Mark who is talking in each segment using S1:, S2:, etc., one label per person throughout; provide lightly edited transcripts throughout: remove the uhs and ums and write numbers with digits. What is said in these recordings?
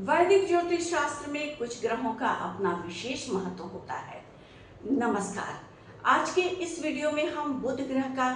S1: वैदिक ज्योतिष शास्त्र में कुछ ग्रहों का अपना विशेष महत्व होता है। नमस्कार। आज के इस वीडियो में हम बुध ग्रह का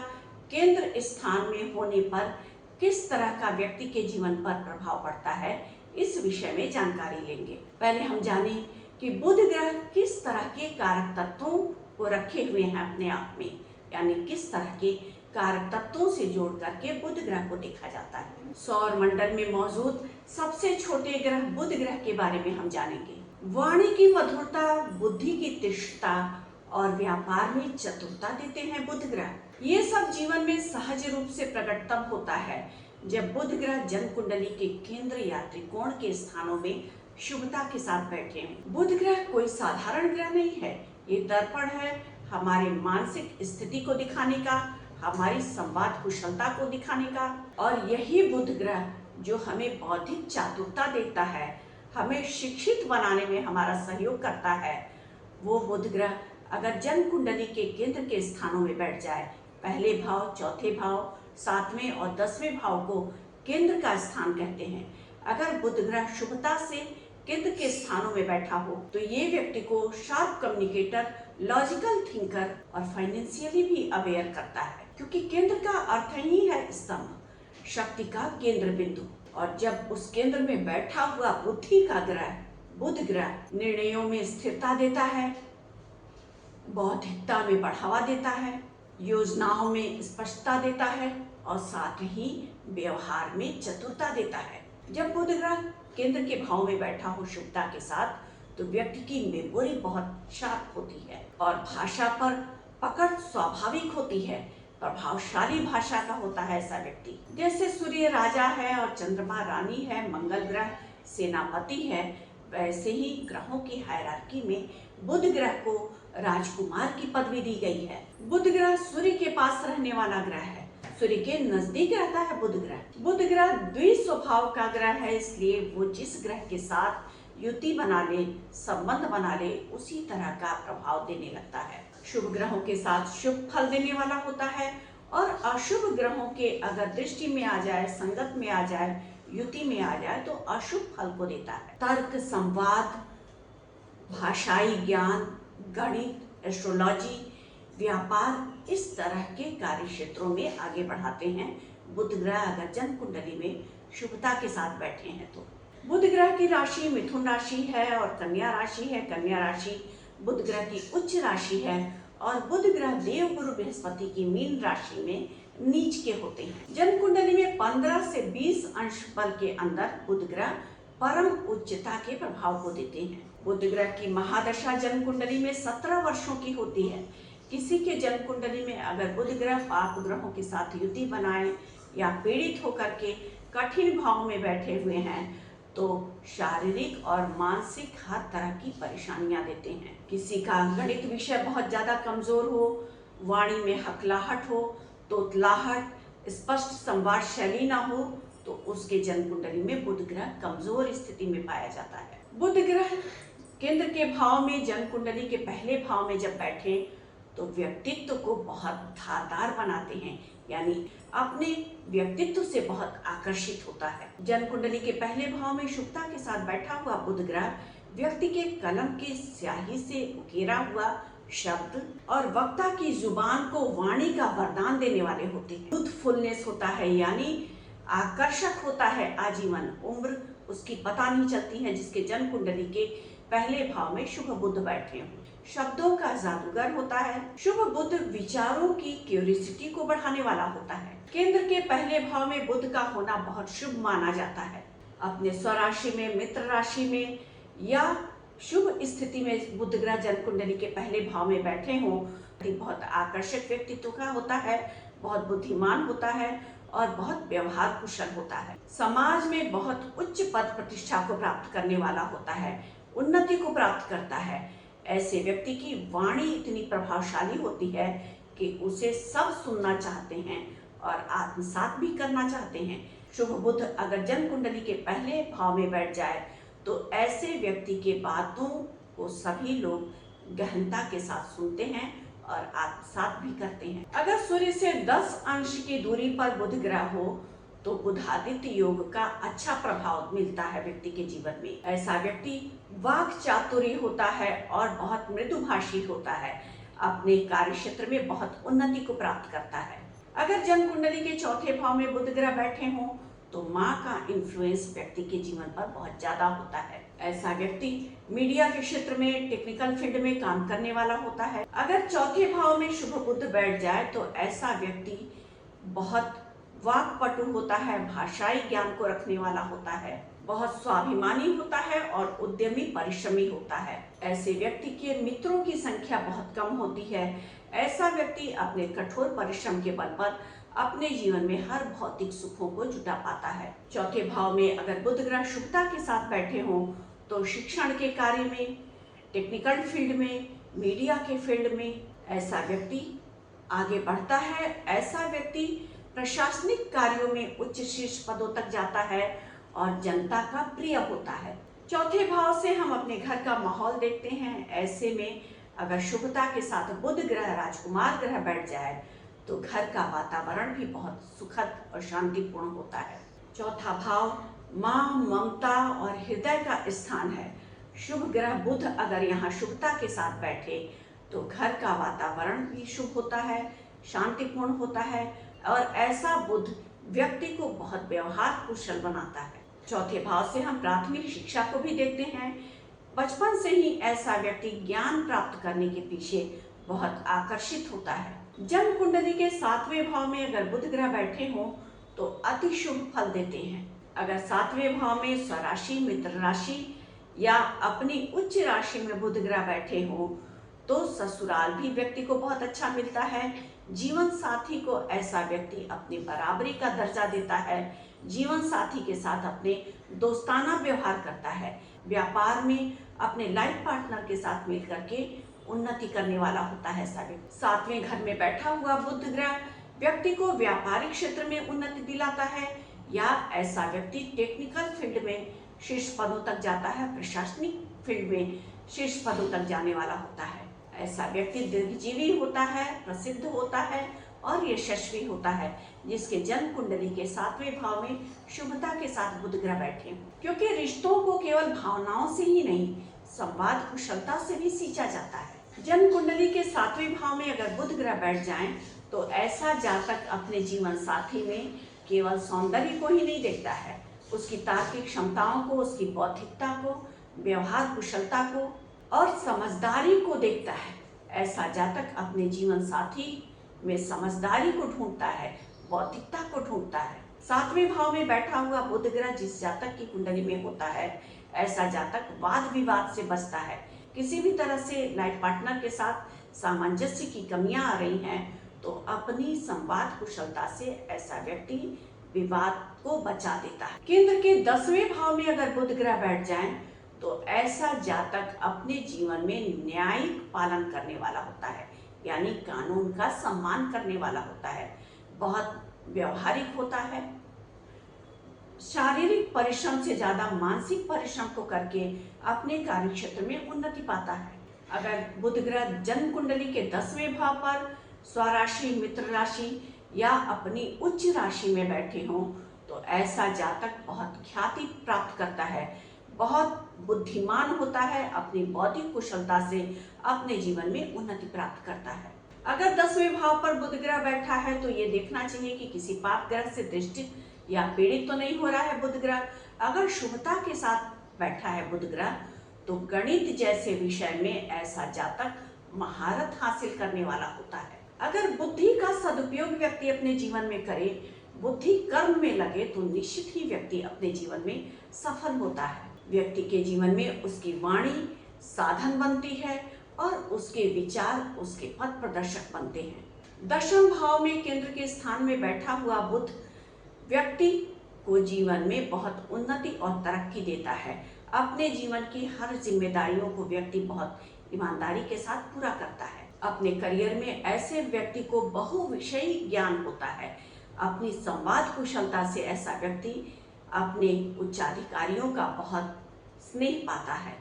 S1: केंद्र स्थान में होने पर किस तरह का व्यक्ति के जीवन पर प्रभाव पड़ता है, इस विषय में जानकारी लेंगे। पहले हम जानें कि बुध ग्रह किस तरह के कारक तत्वों को रखे हुए हैं अपने आप में, यानी किस तरह के कारक तत्वों से जोड़ करके बुध ग्रह को देखा जाता है। सौर मंडल में मौजूद सबसे छोटे ग्रह बुध ग्रह के बारे में हम जानेंगे। वाणी की मधुरता, बुद्धि की तीक्ष्णता और व्यापार में चतुरता देते हैं बुध ग्रह। ये सब जीवन में सहज रूप से प्रकट तब होता है जब बुध ग्रह जन्म कुंडली के केंद्र या त्रिकोण के स्थानों में शुभता के साथ बैठे हों। बुध ग्रह कोई साधारण ग्रह नहीं है, ये दर्पण है हमारे मानसिक स्थिति को दिखाने का, हमारी संवाद कुशलता को दिखाने का। और यही बुध ग्रह जो हमें बौद्धिक चातुरता देता है, हमें शिक्षित बनाने में हमारा सहयोग करता है। वो बुध ग्रह अगर जन्म कुंडली के केंद्र के स्थानों में बैठ जाए, पहले भाव, चौथे भाव, 7वें और 10वें भाव को केंद्र का स्थान कहते हैं। अगर बुध ग्रह शुभता से केंद्र के स्थानों में बैठा हो तो ये व्यक्ति को शार्प कम्युनिकेटर, लॉजिकल थिंकर और फाइनेंशियली भी अवेयर करता है, क्योंकि केंद्र का अर्थ ही है स्तंभ, शक्ति का केंद्र बिंदु। और जब उस केंद्र में बैठा हुआ बुद्धि का ग्रह बुध ग्रह निर्णयों में स्थिरता देता है, बौद्धिकता में बढ़ावा देता है, योजनाओं में स्पष्टता देता है और साथ ही व्यवहार में चतुरता देता है। जब बुध ग्रह केंद्र के भाव में बैठा हो शुभता के साथ, तो व्यक्ति की मेमोरी बहुत शार्प होती है और भाषा पर पकड़ स्वाभाविक होती है। प्रभावशाली भाषा का होता है ऐसा व्यक्ति। जैसे सूर्य राजा है और चंद्रमा रानी है, मंगल ग्रह सेनापति है, वैसे ही ग्रहों की हायरार्की में बुध ग्रह को राजकुमार की पदवी दी गई है। बुध ग्रह सूर्य के पास रहने वाला ग्रह है, सूर्य के नजदीक रहता है बुध ग्रह। बुध ग्रह द्विस्वभाव का ग्रह है, इसलिए वो जिस ग्रह के साथ युति बना ले, संबंध बना ले, उसी तरह का प्रभाव देने लगता है। शुभ ग्रहों के साथ शुभ फल देने वाला होता है और अशुभ ग्रहों के अगर दृष्टि में आ जाए, संगत में आ जाए, युति में आ जाए तो अशुभ फल को देता है। तर्क, संवाद, भाषाई ज्ञान, गणित, एस्ट्रोलॉजी, व्यापार, इस तरह के कार्य क्षेत्रों में आगे बढ़ाते हैं बुध ग्रह अगर जन्म कुंडली में शुभता के साथ बैठे हैं तो। बुध ग्रह की राशि मिथुन राशि है और कन्या राशि है। कन्या राशि बुध ग्रह की उच्च राशि है और बुध ग्रह देव गुरु बृहस्पति की मीन राशि में नीच के होते हैं। जन्म कुंडली में 15 से 20 अंश बल के अंदर बुध ग्रह परम उच्चता के प्रभाव को देते हैं। बुध ग्रह की महादशा जन्म कुंडली में 17 वर्षों की होती है। किसी के जन्म कुंडली में अगर बुध ग्रह पाप ग्रहों के साथ युति बनाए या पीड़ित होकर के कठिन भाव में बैठे हुए हैं तो शारीरिक और मानसिक हर तरह की परेशानियां देते हैं। किसी का गणित विषय बहुत ज्यादा कमजोर हो, वाणी में हकलाहट हो, तोतलाहट, स्पष्ट संवाद शैली ना हो, तो उसके जन्म कुंडली में बुध ग्रह कमजोर स्थिति में पाया जाता है। बुध ग्रह केंद्र के भाव में जन्म कुंडली के पहले भाव में जब बैठे तो व्यक्तित्व को बहुत धारदार बनाते हैं, यानी अपने व्यक्तित्व से बहुत आकर्षित होता है। जन्म कुंडली के पहले भाव में शुभता के साथ बैठा हुआ बुध ग्रह व्यक्ति के कलम के स्याही से उकेरा हुआ शब्द और वक्ता की जुबान को वाणी का वरदान देने वाले होते हैं। यूथफुलनेस होता है, यानी आकर्षक होता है आजीवन, उम्र उसकी पता नहीं चलती है जिसके जन्म कुंडली के पहले भाव में शुभ बुध बैठे हों। शब्दों का जादूगर होता है। शुभ बुध विचारों की क्यूरियोसिटी को बढ़ाने वाला होता है। केंद्र के पहले भाव में बुध का होना बहुत शुभ माना जाता है। अपने स्वराशि में, मित्र राशि में या शुभ स्थिति में बुध ग्रह जन्म कुंडली के पहले भाव में बैठे हों, बहुत आकर्षक व्यक्तित्व का होता है, बहुत बुद्धिमान होता है और बहुत व्यवहार कुशल होता है। समाज में बहुत उच्च पद प्रतिष्ठा को प्राप्त करने वाला होता है, उन्नति को प्राप्त करता है। ऐसे व्यक्ति की वाणी इतनी प्रभावशाली होती है कि उसे सब सुनना चाहते हैं और आत्मसात भी करना चाहते हैं। शुभ बुध अगर जन्म कुंडली के पहले भाव में बैठ जाए तो ऐसे व्यक्ति के बातों को सभी लोग गहनता के साथ सुनते हैं और आत्मसात भी करते हैं। अगर सूर्य से 10 अंश की दूरी पर बुध ग्रह हो तो बुधादित्य योग का अच्छा प्रभाव मिलता है व्यक्ति के जीवन में। ऐसा व्यक्ति वाक चातुरी होता है और बहुत मृदुभाषी होता है, अपने कार्य क्षेत्र में बहुत उन्नति को प्राप्त करता है। अगर जन्म कुंडली के चौथे भाव में बुध ग्रह बैठे हों तो माँ का इन्फ्लुएंस व्यक्ति के जीवन पर बहुत ज्यादा होता है। ऐसा व्यक्ति मीडिया के क्षेत्र में, टेक्निकल फील्ड में काम करने वाला होता है। अगर चौथे भाव में शुभ बुध बैठ जाए तो ऐसा व्यक्ति बहुत वाक्पटु होता है, भाषाई ज्ञान को रखने वाला होता है, बहुत स्वाभिमानी होता है और उद्यमी परिश्रमी होता है। ऐसे व्यक्ति के मित्रों की संख्या बहुत कम होती है। ऐसा व्यक्ति अपने कठोर परिश्रम के बल पर अपने जीवन में हर भौतिक सुखों को जुटा पाता है। चौथे भाव में अगर बुध ग्रह शुभता के साथ बैठे हों तो शिक्षण के कार्य में, टेक्निकल फील्ड में, मीडिया के फील्ड में ऐसा व्यक्ति आगे बढ़ता है। ऐसा व्यक्ति प्रशासनिक कार्यों में उच्च शीर्ष पदों तक जाता है और जनता का प्रिय होता है। चौथे भाव से हम अपने घर का माहौल देखते हैं। ऐसे में अगर शुभता के साथ बुध ग्रह, राजकुमार ग्रह बैठ जाए तो घर का वातावरण भी बहुत सुखद और शांतिपूर्ण होता है। चौथा भाव माँ, ममता और हृदय का स्थान है। शुभ ग्रह बुध अगर यहाँ शुभता के साथ बैठे तो घर का वातावरण भी शुभ होता है, शांतिपूर्ण होता है और ऐसा बुध व्यक्ति को बहुत व्यवहार कुशल बनाता है। चौथे भाव से हम प्राथमिक शिक्षा को भी देखते हैं। बचपन से ही ऐसा व्यक्ति ज्ञान प्राप्त करने के पीछे बहुत आकर्षित होता है। जन्म कुंडली के सातवें भाव में अगर बुध ग्रह बैठे हों तो अति शुभ फल देते हैं। अगर सातवें भाव में स्वराशि, मित्र राशि या अपनी उच्च राशि में बुध ग्रह बैठे हों तो ससुराल भी व्यक्ति को बहुत अच्छा मिलता है। जीवन साथी को ऐसा व्यक्ति अपनी बराबरी का दर्जा देता है। जीवन साथी के साथ अपने दोस्ताना व्यवहार करता है। व्यापार में अपने लाइफ पार्टनर के साथ मिलकर के उन्नति करने वाला होता है। सातवें घर में बैठा हुआ बुध ग्रह व्यक्ति को व्यापारिक क्षेत्र में उन्नति दिलाता है या ऐसा व्यक्ति टेक्निकल फील्ड में शीर्ष पदों तक जाता है, प्रशासनिक फील्ड में शीर्ष पदों तक जाने वाला होता है। ऐसा व्यक्ति दीर्घजीवी होता है, प्रसिद्ध होता है और यशस्वी होता है जिसके जन्म कुंडली के सातवें भाव में शुभता के साथ बुध ग्रह बैठे हों। क्योंकि रिश्तों को केवल भावनाओं से ही नहीं, संवाद कुशलता से भी सींचा जाता है। जन्म कुंडली के सातवें भाव में अगर बुध ग्रह बैठ जाएं तो ऐसा जातक अपने जीवन साथी में केवल सौंदर्य को ही नहीं देखता है, उसकी तार्किक क्षमताओं को, उसकी बौद्धिकता को, व्यवहार कुशलता को और समझदारी को देखता है। ऐसा जातक अपने जीवन साथी में समझदारी को ढूंढता है, बौद्धिकता को ढूंढता है। सातवें भाव में बैठा हुआ बुध ग्रह जिस जातक की कुंडली में होता है ऐसा जातक वाद विवाद से बचता है। किसी भी तरह से लाइफ पार्टनर के साथ सामंजस्य की कमियां आ रही हैं तो अपनी संवाद कुशलता से ऐसा व्यक्ति विवाद को बचा देता है। केंद्र के 10वें भाव में अगर बुध ग्रह बैठ जाएं तो ऐसा जातक अपने जीवन में न्यायिक पालन करने वाला होता है, यानी कानून का सम्मान करने वाला होता है, बहुत व्यवहारिक होता है, शारीरिक परिश्रम से ज्यादा मानसिक परिश्रम को करके अपने कार्य क्षेत्र में उन्नति पाता है। अगर बुध ग्रह जन्म कुंडली के 10वें भाव पर स्वराशि, मित्र राशि या अपनी उच्च राशि में बैठे हों तो ऐसा जातक बहुत ख्याति प्राप्त करता है, बहुत बुद्धिमान होता है, अपनी बौद्धिक कुशलता से अपने जीवन में उन्नति प्राप्त करता है। अगर 10वें भाव पर बुध ग्रह बैठा है तो ये देखना चाहिए कि किसी पाप ग्रह से दृष्टि या पीड़ित तो नहीं हो रहा है बुध ग्रह। अगर शुभता के साथ बैठा है बुध ग्रह तो गणित जैसे विषय में ऐसा जातक महारत हासिल करने वाला होता है। अगर बुद्धि का सदुपयोग व्यक्ति अपने जीवन में करे, बुद्धि कर्म में लगे तो निश्चित ही व्यक्ति अपने जीवन में सफल होता है। व्यक्ति के जीवन में उसकी वाणी साधन बनती है और उसके विचार उसके पथ प्रदर्शक बनते हैं। 10वें भाव में केंद्र के स्थान में बैठा हुआ बुध व्यक्ति को जीवन में बहुत उन्नति और तरक्की देता है। अपने जीवन की हर जिम्मेदारियों को व्यक्ति बहुत ईमानदारी के साथ पूरा करता है। अपने करियर में ऐसे व्यक्ति को बहुविषयी ज्ञान होता है। अपनी संवाद कुशलता से ऐसा व्यक्ति अपने उच्चाधिकारियों का बहुत स्नेह पाता है,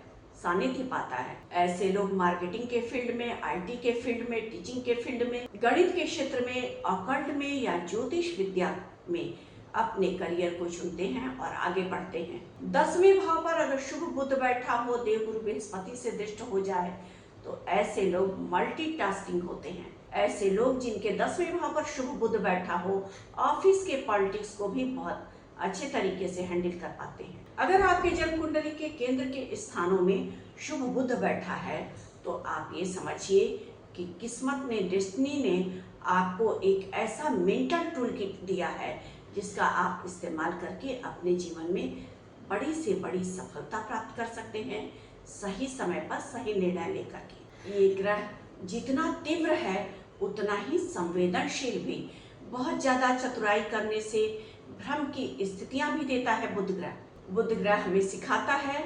S1: सानिध्य पाता है। ऐसे लोग मार्केटिंग के फील्ड में, IT के फील्ड में, टीचिंग के फील्ड में, गणित के क्षेत्र में, ऑकल्ट में या ज्योतिष विद्या में अपने करियर को चुनते हैं और आगे बढ़ते हैं। 10वें भाव पर अगर शुभ बुध बैठा हो, देवगुरु बृहस्पति से दृष्ट हो जाए, तो ऐसे लोग मल्टीटास्किंग होते हैं। ऐसे लोग जिनके 10वें भाव पर शुभ बुध बैठा हो, ऑफिस के पॉलिटिक्स को भी बहुत अच्छे तरीके से हैंडल कर पाते हैं। अगर आपके जन्म कुंडली के केंद्र के स्थानों में शुभ बुध बैठा है, तो आप ये समझिए कि किस्मत ने, डेस्टिनी ने आपको एक ऐसा मेंटल टूल किट दिया है जिसका आप इस्तेमाल करके अपने जीवन में बड़ी से बड़ी सफलता प्राप्त कर सकते हैं, सही समय पर सही निर्णय लेकर के। ये ग्रह जितना तीव्र है उतना ही संवेदनशील भी। बहुत ज़्यादा चतुराई करने से भ्रम की स्थितियां भी देता है बुध ग्रह। बुध ग्रह हमें सिखाता है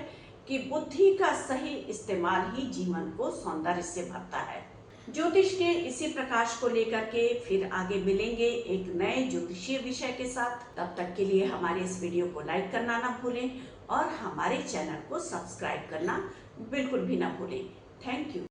S1: कि बुद्धि का सही इस्तेमाल ही जीवन को सौंदर्य से भरता है। ज्योतिष के इसी प्रकाश को लेकर के फिर आगे मिलेंगे एक नए ज्योतिषीय विषय के साथ। तब तक के लिए हमारे इस वीडियो को लाइक करना ना भूलें और हमारे चैनल को सब्सक्राइब करना बिल्कुल भी ना भूलें। Thank you.